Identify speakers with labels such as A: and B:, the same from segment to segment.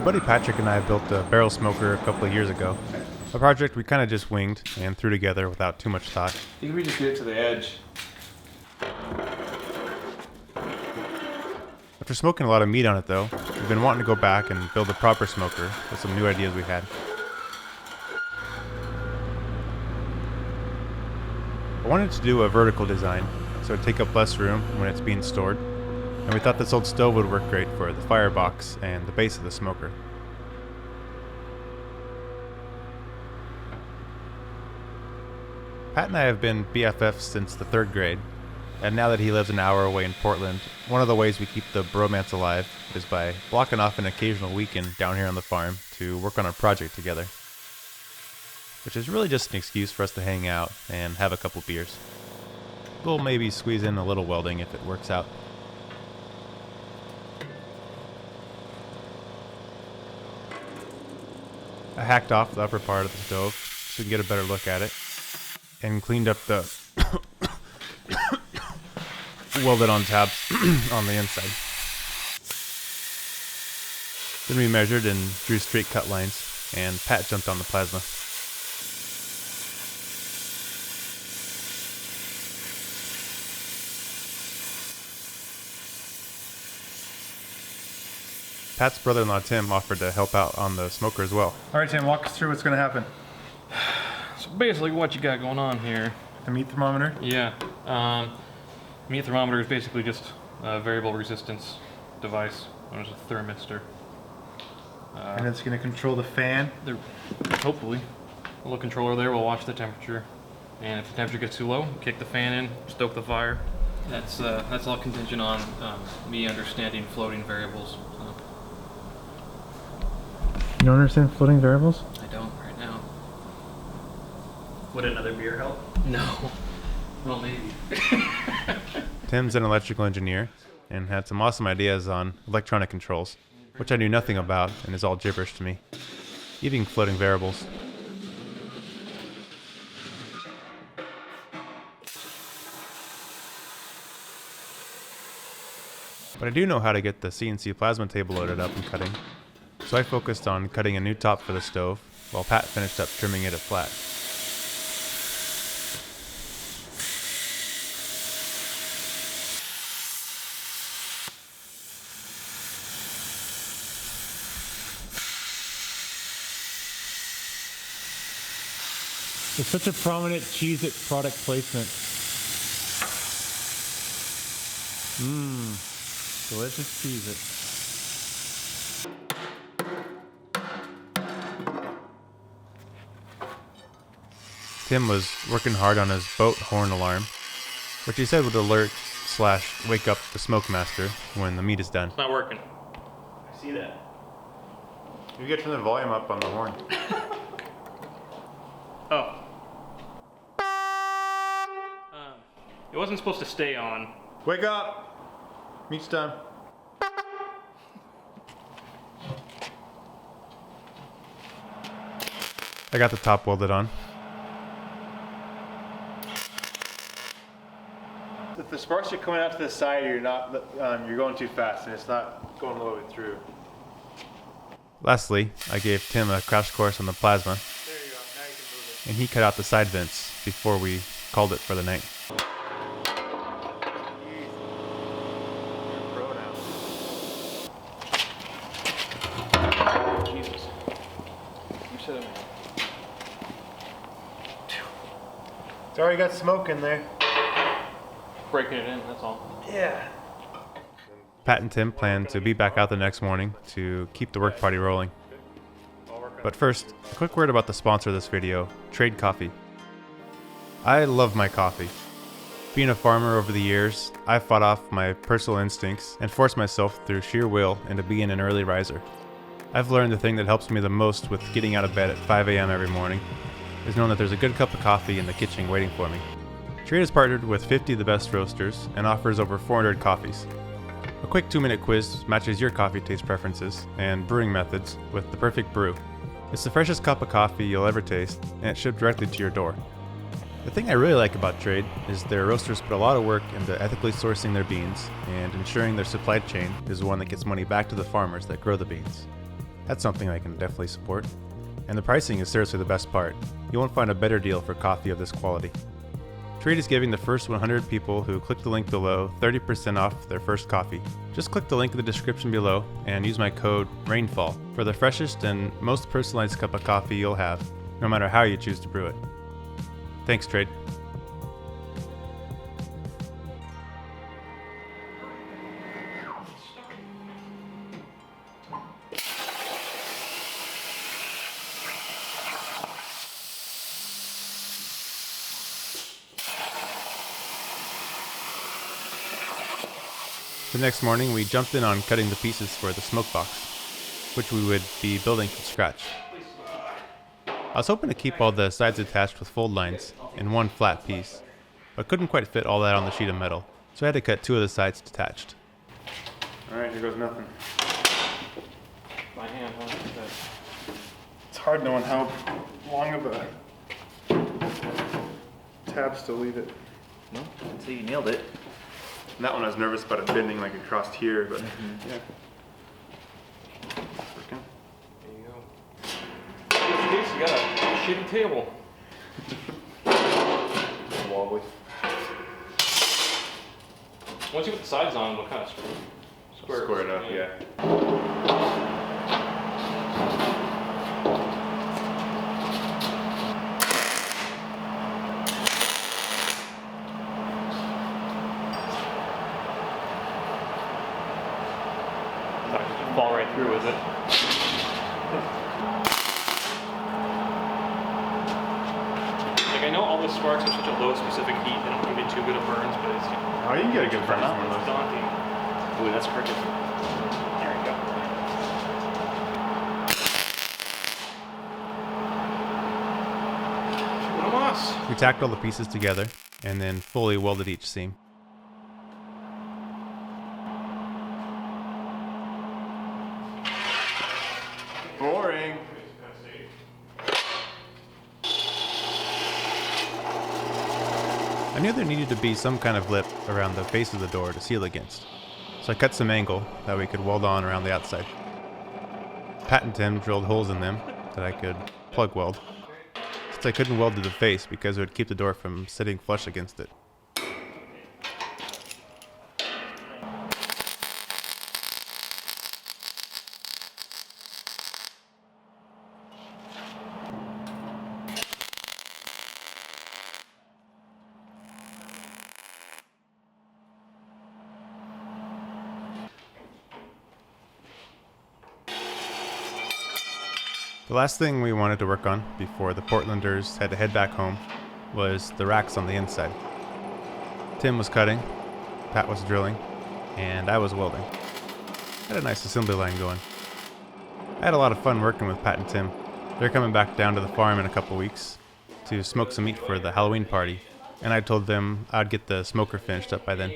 A: buddy Patrick and I built a barrel smoker a couple of years ago. A project we kind of just winged and threw together without too much thought.
B: I think we just get it to the edge.
A: After smoking a lot of meat on it though, we've been wanting to go back and build a proper smoker with some new ideas we had. I wanted to do a vertical design, so it'd take up less room when it's being stored, and we thought this old stove would work great for the firebox and the base of the smoker. Pat and I have been BFFs since the 3rd grade, and now that he lives an hour away in Portland, one of the ways we keep the bromance alive is by blocking off an occasional weekend down here on the farm to work on a project together. Which is really just an excuse for us to hang out and have a couple beers. We'll maybe squeeze in a little welding if it works out. I hacked off the upper part of the stove so we can get a better look at it, and cleaned up the welded on tabs on the inside. Then we measured and drew straight cut lines, and Pat jumped on the plasma. Pat's brother-in-law Tim offered to help out on the smoker as well.
C: All right, Tim, walk us through what's going to happen.
B: So basically what you got going on here.
C: The meat thermometer?
B: Yeah. Meat thermometer is basically just a variable resistance device known as a thermistor.
C: And it's going to control the fan?
B: Hopefully. A little controller there will watch the temperature. And if the temperature gets too low, kick the fan in, stoke the fire. That's all contingent on me understanding floating variables.
C: You don't understand floating variables?
B: I don't right now.
C: Would another beer help?
B: No. Well, maybe.
A: Tim's an electrical engineer and had some awesome ideas on electronic controls, which I knew nothing about and is all gibberish to me. Even floating variables. But I do know how to get the CNC plasma table loaded up and cutting, so I focused on cutting a new top for the stove, while Pat finished up trimming it flat.
D: It's such a prominent Cheez-It product placement. Delicious Cheez-It.
A: Tim was working hard on his boat horn alarm, which he said would alert/wake up the smoke master when the meat is done.
B: It's not working.
C: I see that.
A: You get turn the volume up on the horn.
B: Oh. It wasn't supposed to stay on.
C: Wake up! Meat's done.
A: I got the top welded on.
C: If the sparks are coming out to the side, you're going too fast, and it's not going all the way through.
A: Lastly, I gave Tim a crash course on the plasma,
C: There you go. Now you can move
A: and he cut out the side vents before we called it for the night.
C: it. You're a pro now.
B: Jesus. You said it.
C: It's already got smoke in there.
B: Breaking it in, that's all.
C: Yeah.
A: Pat and Tim plan to be back out the next morning to keep the work party rolling. But first, a quick word about the sponsor of this video, Trade Coffee. I love my coffee. Being a farmer over the years, I've fought off my personal instincts and forced myself through sheer will into being an early riser. I've learned the thing that helps me the most with getting out of bed at 5 a.m. every morning is knowing that there's a good cup of coffee in the kitchen waiting for me. Trade has partnered with 50 of the best roasters and offers over 400 coffees. A quick 2-minute quiz matches your coffee taste preferences and brewing methods with the perfect brew. It's the freshest cup of coffee you'll ever taste, and it's shipped directly to your door. The thing I really like about Trade is their roasters put a lot of work into ethically sourcing their beans and ensuring their supply chain is one that gets money back to the farmers that grow the beans. That's something I can definitely support. And the pricing is seriously the best part. You won't find a better deal for coffee of this quality. Trade is giving the first 100 people who click the link below 30% off their first coffee. Just click the link in the description below and use my code RAINFALL for the freshest and most personalized cup of coffee you'll have, no matter how you choose to brew it. Thanks, Trade. The next morning, we jumped in on cutting the pieces for the smoke box, which we would be building from scratch. I was hoping to keep all the sides attached with fold lines in one flat piece, but couldn't quite fit all that on the sheet of metal, so I had to cut 2 of the sides detached.
C: Alright, here goes nothing.
B: By hand, huh?
C: It's hard knowing how long of a tabs to leave it.
E: No, I'd say you nailed it.
C: And that one I was nervous about it bending like across here, but yeah. Working.
B: There you go. In case you got a shitty table.
C: Wobbly.
B: Once you put the sides on, it'll kind of square
C: it up, yeah.
B: Fall right through with it. Like, I know all the sparks are such a low specific heat, they don't give you too good of burns, but it's
C: Oh, you can get a good burn on one of those.
B: daunting.
E: Ooh, that's crooked. There we go.
B: Vamos!
A: We tacked all the pieces together and then fully welded each seam.
C: Boring.
A: I knew there needed to be some kind of lip around the face of the door to seal against, so I cut some angle that we could weld on around the outside. Pat and Tim drilled holes in them that I could plug weld, since I couldn't weld to the face because it would keep the door from sitting flush against it. The last thing we wanted to work on before the Portlanders had to head back home was the racks on the inside. Tim was cutting, Pat was drilling, and I was welding. I had a nice assembly line going. I had a lot of fun working with Pat and Tim. They're coming back down to the farm in a couple weeks to smoke some meat for the Halloween party, and I told them I'd get the smoker finished up by then.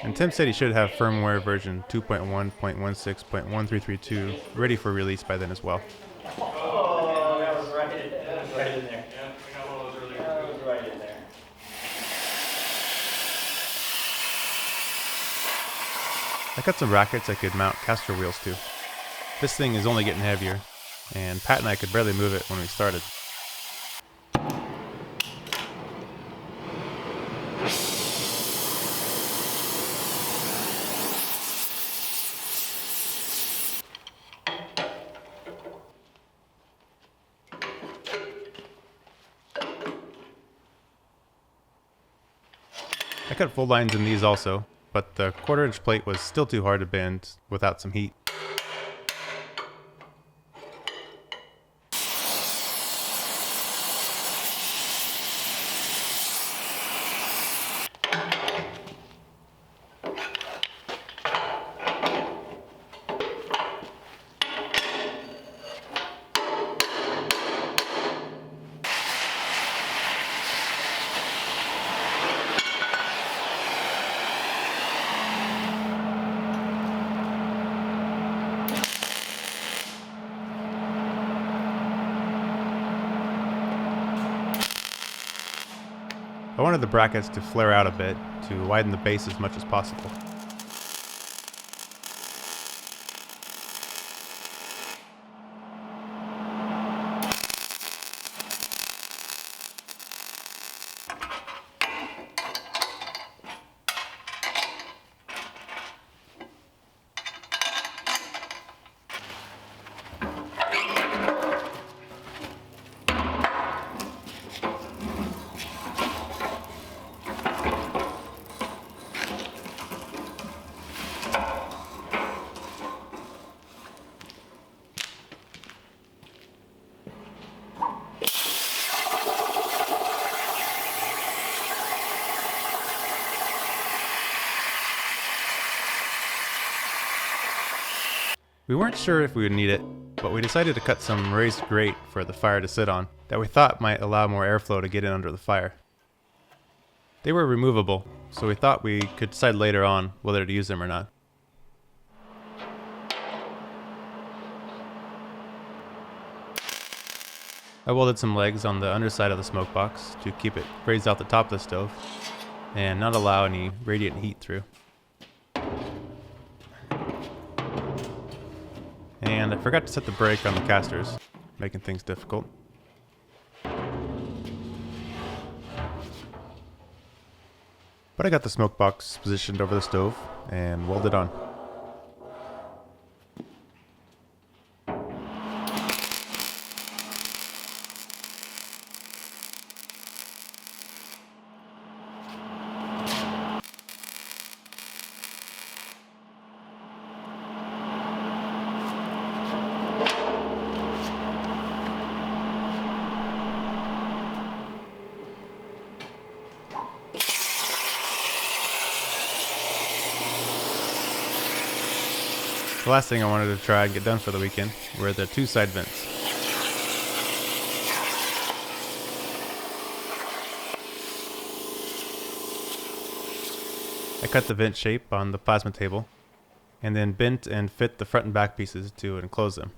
A: And Tim said he should have firmware version 2.1.16.1332 ready for release by then as well.
E: Oh, that was right in there. That was right in there.
B: Yeah, we got one of those earlier.
E: That was right in there.
A: I cut some brackets I could mount caster wheels to. This thing is only getting heavier, and Pat and I could barely move it when we started. I cut full lines in these also, but the 1/4-inch plate was still too hard to bend without some heat. I wanted the brackets to flare out a bit to widen the base as much as possible. We weren't sure if we would need it, but we decided to cut some raised grate for the fire to sit on that we thought might allow more airflow to get in under the fire. They were removable, so we thought we could decide later on whether to use them or not. I welded some legs on the underside of the smoke box to keep it raised out the top of the stove and not allow any radiant heat through. And I forgot to set the brake on the casters, making things difficult. But I got the smoke box positioned over the stove and welded on. The last thing I wanted to try and get done for the weekend were the two side vents. I cut the vent shape on the plasma table and then bent and fit the front and back pieces to enclose them.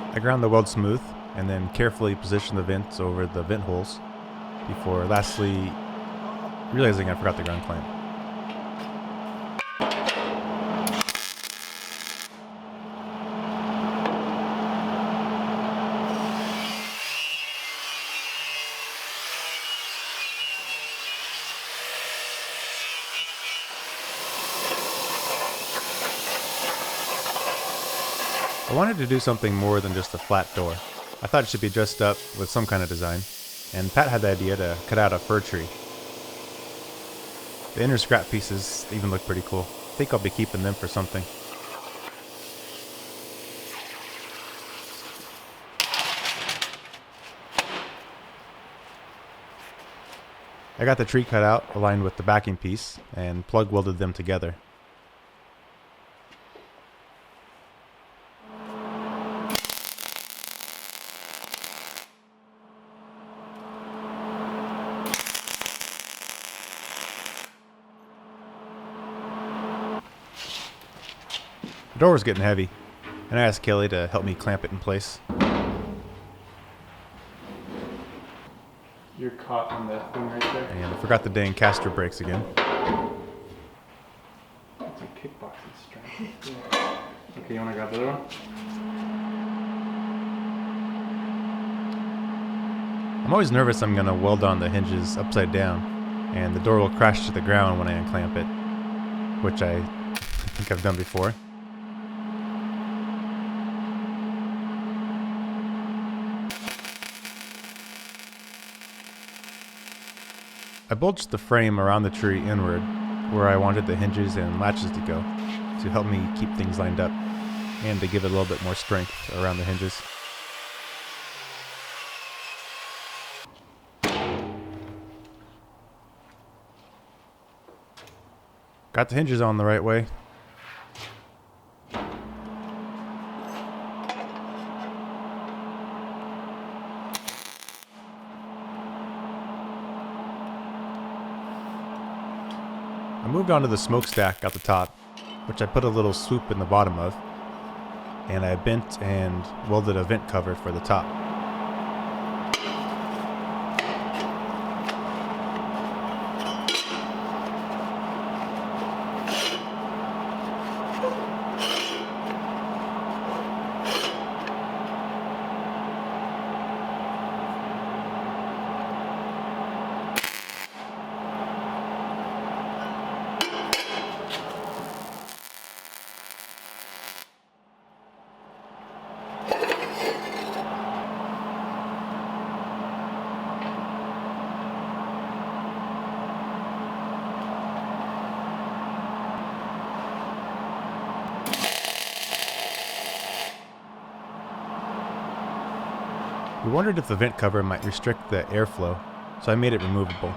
A: I ground the weld smooth and then carefully positioned the vents over the vent holes before lastly realizing I forgot the ground clamp. I wanted to do something more than just a flat door. I thought it should be dressed up with some kind of design, and Pat had the idea to cut out a fir tree. The inner scrap pieces even look pretty cool. I think I'll be keeping them for something. I got the tree cut out, aligned with the backing piece, and plug welded them together. The door was getting heavy, and I asked Kelly to help me clamp it in place.
C: You're caught on that thing right there.
A: And I forgot the dang caster brakes again.
C: It's a kickboxing strap. Okay, you wanna grab the other one?
A: I'm always nervous I'm gonna weld on the hinges upside down, and the door will crash to the ground when I unclamp it, which I think I've done before. I bulged the frame around the tree inward, where I wanted the hinges and latches to go, to help me keep things lined up, and to give it a little bit more strength around the hinges. Got the hinges on the right way. I moved on to the smokestack at the top, which I put a little swoop in the bottom of, and I bent and welded a vent cover for the top. We wondered if the vent cover might restrict the airflow, so I made it removable.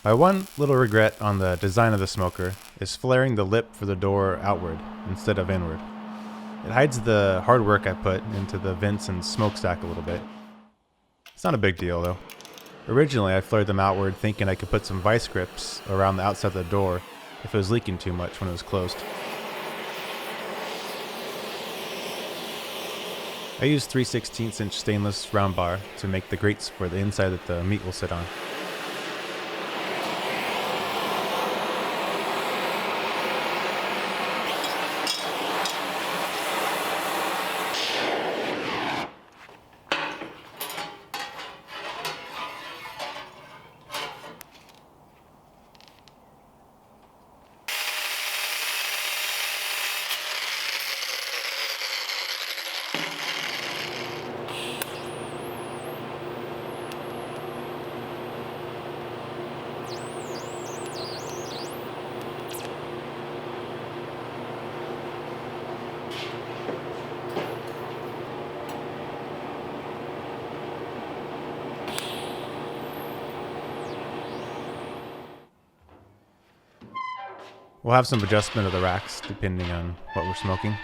A: My one little regret on the design of the smoker is flaring the lip for the door outward instead of inward. It hides the hard work I put into the vents and smokestack a little bit. It's not a big deal though. Originally I flared them outward thinking I could put some vice grips around the outside of the door if it was leaking too much when it was closed. I used 3/16" stainless round bar to make the grates for the inside that the meat will sit on. We'll have some adjustment of the racks depending on what we're smoking.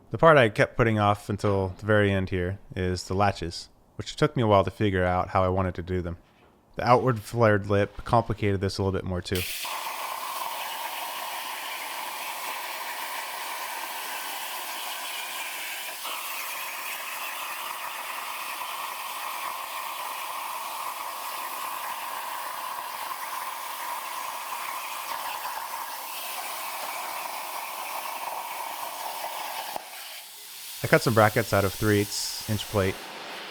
A: The part I kept putting off until the very end here is the latches, which took me a while to figure out how I wanted to do them. The outward flared lip complicated this a little bit more too. I cut some brackets out of 3/8" plate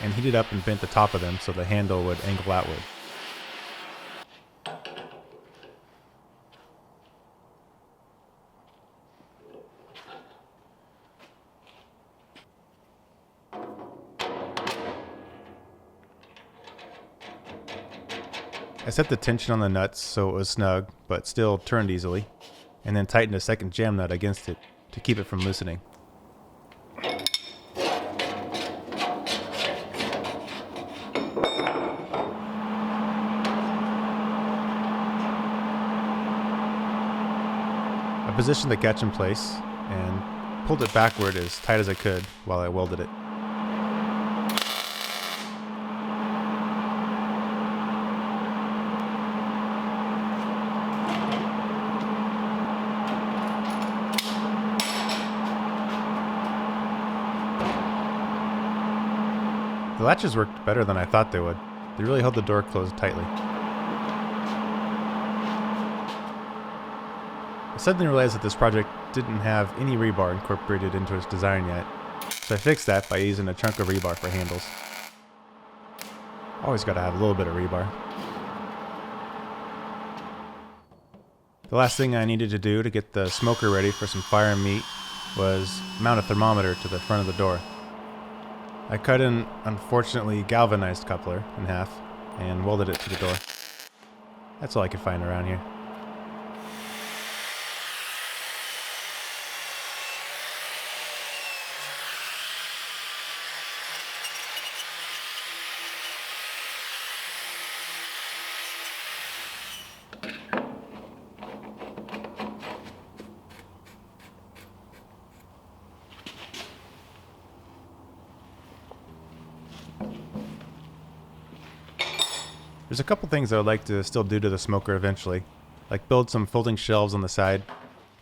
A: and heated up and bent the top of them so the handle would angle outward. I set the tension on the nuts so it was snug but still turned easily, and then tightened a second jam nut against it to keep it from loosening. I positioned the catch in place and pulled it backward as tight as I could while I welded it. The latches worked better than I thought they would. They really held the door closed tightly. I suddenly realized that this project didn't have any rebar incorporated into its design yet, so I fixed that by using a chunk of rebar for handles. Always gotta have a little bit of rebar. The last thing I needed to do to get the smoker ready for some fire and meat was mount a thermometer to the front of the door. I cut an unfortunately galvanized coupler in half and welded it to the door. That's all I could find around here. There's a couple things I would like to still do to the smoker eventually, like build some folding shelves on the side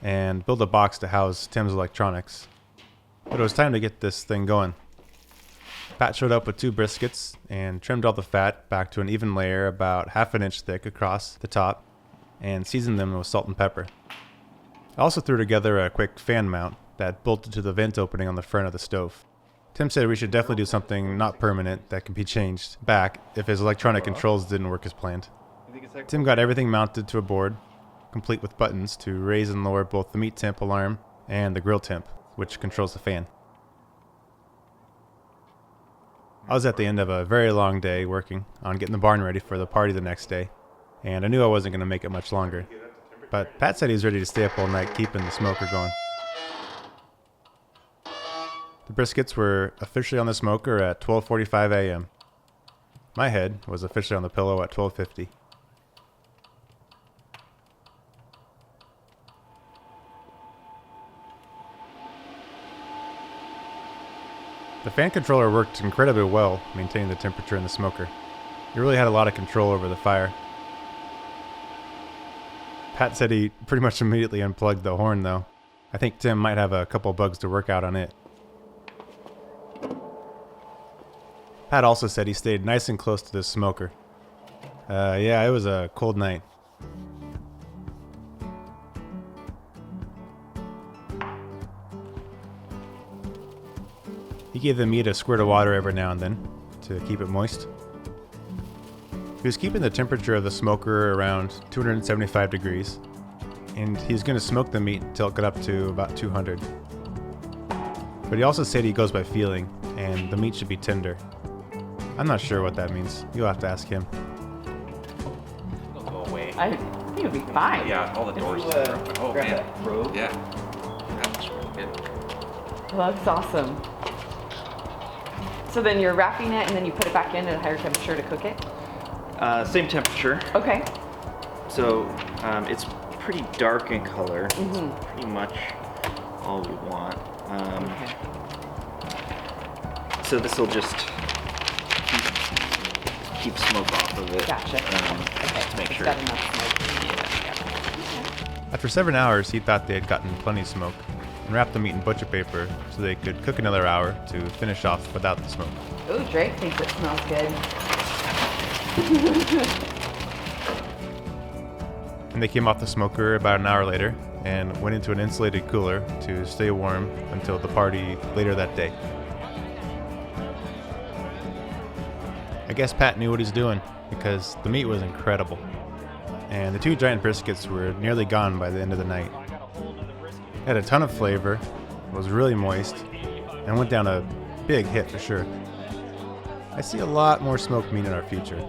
A: and build a box to house Tim's electronics. But it was time to get this thing going. Pat showed up with 2 briskets and trimmed all the fat back to an even layer about 1/2 inch thick across the top and seasoned them with salt and pepper. I also threw together a quick fan mount that bolted to the vent opening on the front of the stove. Tim said we should definitely do something not permanent that can be changed back if his electronic controls didn't work as planned. Tim got everything mounted to a board, complete with buttons to raise and lower both the meat temp alarm and the grill temp, which controls the fan. I was at the end of a very long day working on getting the barn ready for the party the next day, and I knew I wasn't going to make it much longer. But Pat said he was ready to stay up all night keeping the smoker going. The briskets were officially on the smoker at 12:45 a.m. My head was officially on the pillow at 12:50. The fan controller worked incredibly well, maintaining the temperature in the smoker. It really had a lot of control over the fire. Pat said he pretty much immediately unplugged the horn though. I think Tim might have a couple bugs to work out on it. Pat also said he stayed nice and close to the smoker. Yeah, it was a cold night. He gave the meat a squirt of water every now and then to keep it moist. He was keeping the temperature of the smoker around 275 degrees, and he was going to smoke the meat until it got up to about 200. But he also said he goes by feeling, and the meat should be tender. I'm not sure what that means. You'll have to ask him.
F: It'll go away.
G: I think it'll be fine.
F: Yeah, all the doors are open. Oh
E: grab
F: man.
E: that probe.
F: Yeah. That looks really good.
G: Well, that's awesome. So then you're wrapping it and then you put it back in at a higher temperature to cook it?
E: Same temperature.
G: Okay.
E: So it's pretty dark in color.
G: Mm-hmm.
E: It's pretty much all we want.
G: Okay.
E: So this will just keep smoke off of it.
G: Gotcha.
E: Just to make
G: It's
E: sure.
G: got enough smoke.
A: After 7 hours, he thought they had gotten plenty of smoke, and wrapped the meat in butcher paper so they could cook another hour to finish off without the smoke.
G: Ooh, Drake thinks it smells good.
A: And they came off the smoker about an hour later and went into an insulated cooler to stay warm until the party later that day. I guess Pat knew what he's doing because the meat was incredible, and the 2 giant briskets were nearly gone by the end of the night. It had a ton of flavor, was really moist, and went down a big hit for sure. I see a lot more smoked meat in our future,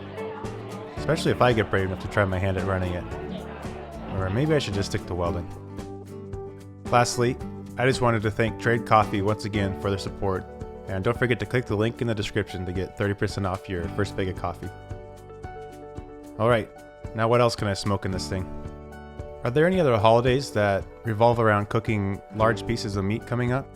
A: especially if I get brave enough to try my hand at running it. Or maybe I should just stick to welding. Lastly, I just wanted to thank Trade Coffee once again for their support, and don't forget to click the link in the description to get 30% off your first bag of coffee. Alright, now what else can I smoke in this thing? Are there any other holidays that revolve around cooking large pieces of meat coming up?